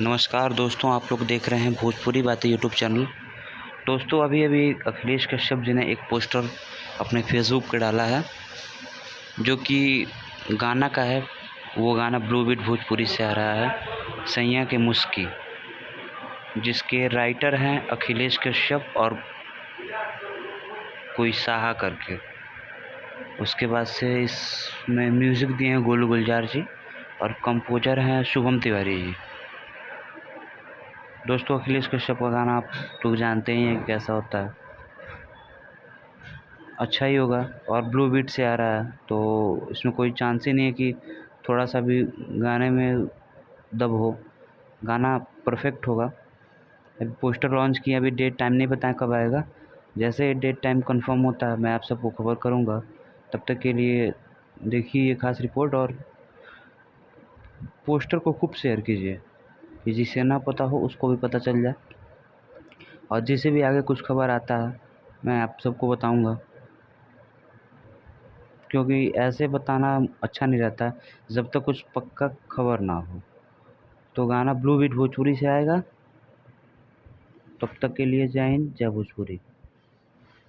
नमस्कार दोस्तों, आप लोग देख रहे हैं भोजपुरी बातें यूट्यूब चैनल। दोस्तों, अभी अभी अखिलेश कश्यप जी ने एक पोस्टर अपने फेसबुक पे डाला है जो कि गाना का है। वो गाना ब्लू बीट भोजपुरी से आ रहा है, सैया के मुस्की, जिसके राइटर हैं अखिलेश कश्यप और कोई साहा करके। उसके बाद से इसमें म्यूज़िक दिए हैं गोलू गुलजार जी और कंपोजर हैं शुभम तिवारी जी। दोस्तों, अखिलेश कश्यप का गाना आप लोग जानते ही हैं कैसा होता है, अच्छा ही होगा। और ब्लू बीट से आ रहा है तो इसमें कोई चांस ही नहीं है कि थोड़ा सा भी गाने में दब हो। गाना परफेक्ट होगा। अभी पोस्टर लॉन्च किया, अभी डेट टाइम नहीं बताया कब आएगा। जैसे ही डेट टाइम कंफर्म होता है मैं आप सबको खबर करूँगा। तब तक के लिए देखिए ये खास रिपोर्ट और पोस्टर को खूब शेयर कीजिए कि जिसे ना पता हो उसको भी पता चल जाए। और जिसे भी आगे कुछ खबर आता है मैं आप सबको बताऊंगा, क्योंकि ऐसे बताना अच्छा नहीं रहता है जब तक कुछ पक्का खबर ना हो। तो गाना ब्लू बीट भोजपुरी से आएगा। तब तक के लिए जय हिंद, जय भोजपुरी।